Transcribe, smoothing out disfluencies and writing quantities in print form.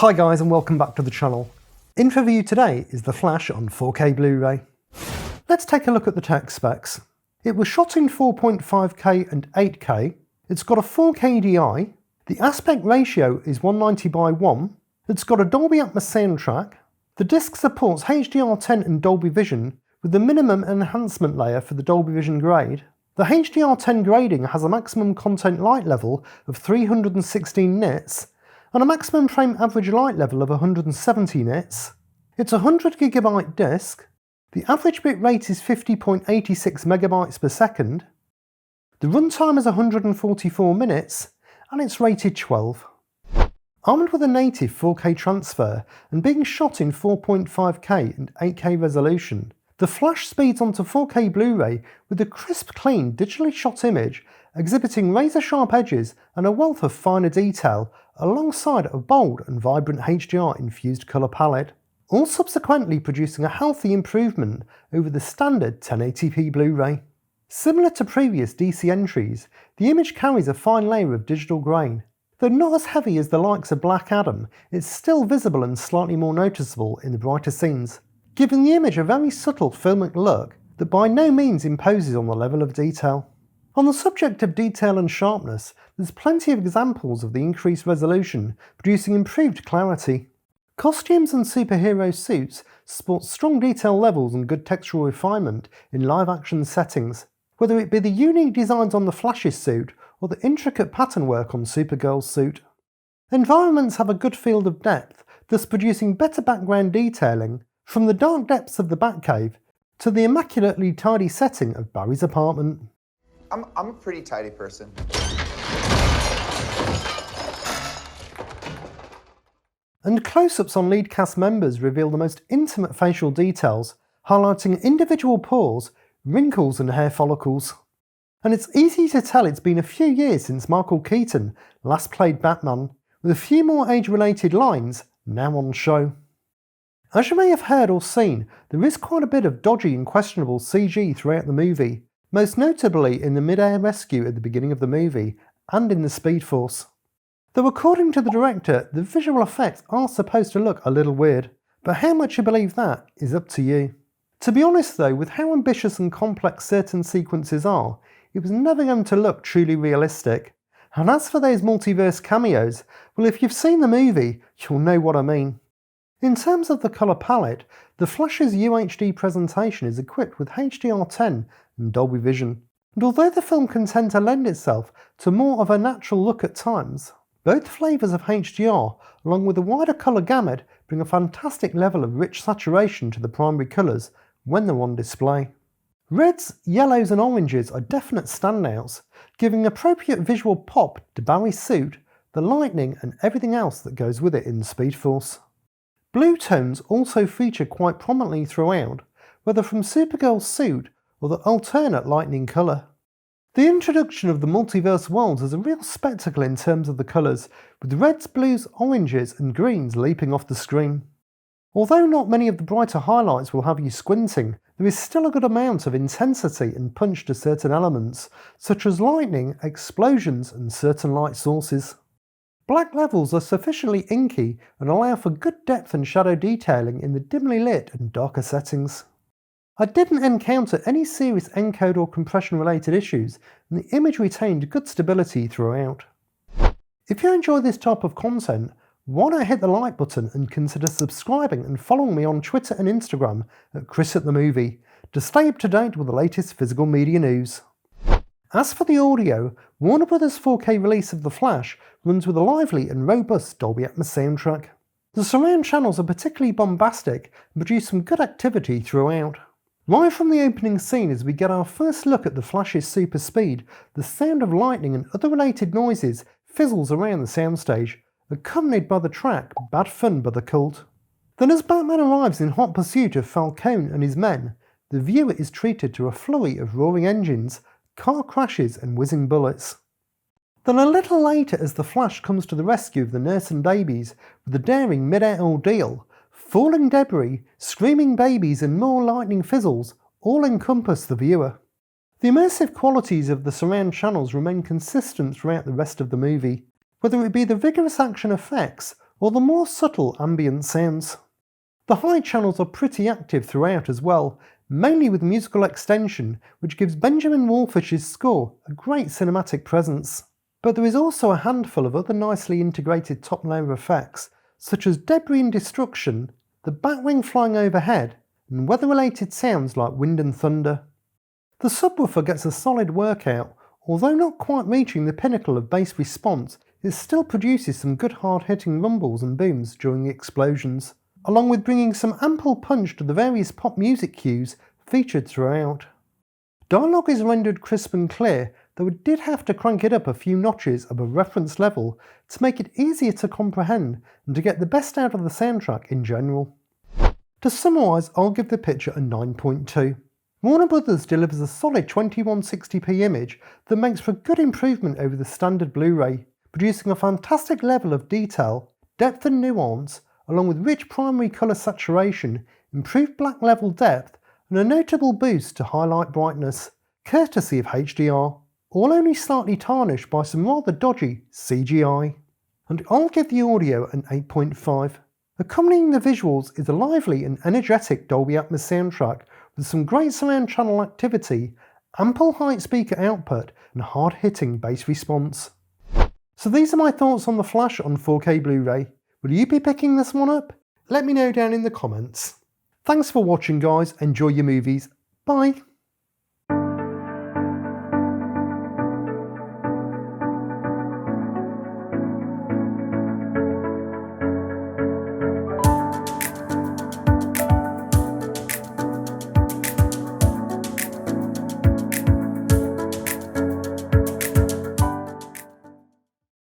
Hi guys and welcome back to the channel. In for review today is The Flash on 4K Blu-ray. Let's take a look at the tech specs. It was shot in 4.5K and 8K, it's got a 4K DI, the aspect ratio is 190:1, it's got a Dolby Atmos soundtrack, the disc supports HDR10 and Dolby Vision with the minimum enhancement layer for the Dolby Vision grade. The HDR10 grading has a maximum content light level of 316 nits and a maximum frame average light level of 170 nits. It's a 100GB disc, the average bit rate is 50.86 MB per second, the runtime is 144 minutes, and it's rated 12. Armed with a native 4K transfer and being shot in 4.5K and 8K resolution, The Flash speeds onto 4K Blu-ray with a crisp, clean, digitally shot image exhibiting razor-sharp edges and a wealth of finer detail alongside a bold and vibrant HDR-infused colour palette, all subsequently producing a healthy improvement over the standard 1080p Blu-ray. Similar to previous DC entries, the image carries a fine layer of digital grain. Though not as heavy as the likes of Black Adam, it's still visible and slightly more noticeable in the brighter scenes, giving the image a very subtle filmic look that by no means imposes on the level of detail. On the subject of detail and sharpness, there's plenty of examples of the increased resolution producing improved clarity. Costumes and superhero suits sport strong detail levels and good textural refinement in live-action settings, whether it be the unique designs on the Flash's suit or the intricate pattern work on Supergirl's suit. Environments have a good field of depth, thus producing better background detailing, from the dark depths of the Batcave to the immaculately tidy setting of Barry's apartment. I'm a pretty tidy person. And close-ups on lead cast members reveal the most intimate facial details, highlighting individual pores, wrinkles and hair follicles. And it's easy to tell it's been a few years since Michael Keaton last played Batman, with a few more age-related lines now on show. As you may have heard or seen, there is quite a bit of dodgy and questionable CG throughout the movie, most notably in the mid-air rescue at the beginning of the movie and in the Speed Force. Though according to the director, the visual effects are supposed to look a little weird, but how much you believe that is up to you. To be honest though, with how ambitious and complex certain sequences are, it was never going to look truly realistic. And as for those multiverse cameos, well, if you've seen the movie, you'll know what I mean. In terms of the colour palette, the Flash's UHD presentation is equipped with HDR10 and Dolby Vision, and although the film can tend to lend itself to more of a natural look at times, both flavours of HDR, along with a wider colour gamut, bring a fantastic level of rich saturation to the primary colours when they're on display. Reds, yellows and oranges are definite standouts, giving appropriate visual pop to Barry's suit, the lightning and everything else that goes with it in Speed Force. Blue tones also feature quite prominently throughout, whether from Supergirl's suit or the alternate lightning colour. The introduction of the multiverse worlds is a real spectacle in terms of the colours, with reds, blues, oranges and greens leaping off the screen. Although not many of the brighter highlights will have you squinting, there is still a good amount of intensity and punch to certain elements, such as lightning, explosions and certain light sources. Black levels are sufficiently inky and allow for good depth and shadow detailing in the dimly lit and darker settings. I didn't encounter any serious encode or compression related issues, and the image retained good stability throughout. If you enjoy this type of content, why not hit the like button and consider subscribing and following me on Twitter and Instagram at chrisatthemovies to stay up to date with the latest physical media news. As for the audio, Warner Bros. 4K release of The Flash runs with a lively and robust Dolby Atmos soundtrack. The surround channels are particularly bombastic and produce some good activity throughout. Right from the opening scene as we get our first look at the Flash's super speed, the sound of lightning and other related noises fizzles around the soundstage, accompanied by the track Bad Fun by The Cult. Then as Batman arrives in hot pursuit of Falcone and his men, the viewer is treated to a flurry of roaring engines, car crashes and whizzing bullets. Then a little later as the Flash comes to the rescue of the nurse and babies with a daring mid-air ordeal, falling debris, screaming babies and more lightning fizzles all encompass the viewer. The immersive qualities of the surround channels remain consistent throughout the rest of the movie, whether it be the vigorous action effects or the more subtle ambient sounds. The high channels are pretty active throughout as well, mainly with musical extension, which gives Benjamin Wallfish's score a great cinematic presence. But there is also a handful of other nicely integrated top-layer effects, such as debris and destruction, the batwing flying overhead, and weather-related sounds like wind and thunder. The subwoofer gets a solid workout, although not quite reaching the pinnacle of bass response, it still produces some good hard-hitting rumbles and booms during the explosions, along with bringing some ample punch to the various pop music cues featured throughout. Dialogue is rendered crisp and clear, though it did have to crank it up a few notches above reference level to make it easier to comprehend and to get the best out of the soundtrack in general. To summarise, I'll give the picture a 9.2. Warner Bros. Delivers a solid 2160p image that makes for a good improvement over the standard Blu Ray, producing a fantastic level of detail, depth and nuance, along with rich primary colour saturation, improved black level depth, and a notable boost to highlight brightness, courtesy of HDR, all only slightly tarnished by some rather dodgy CGI. And I'll give the audio an 8.5. Accompanying the visuals is a lively and energetic Dolby Atmos soundtrack with some great surround channel activity, ample height speaker output, and hard-hitting bass response. So these are my thoughts on The Flash on 4K Blu-ray. Will you be picking this one up? Let me know down in the comments. Thanks for watching guys, enjoy your movies, bye!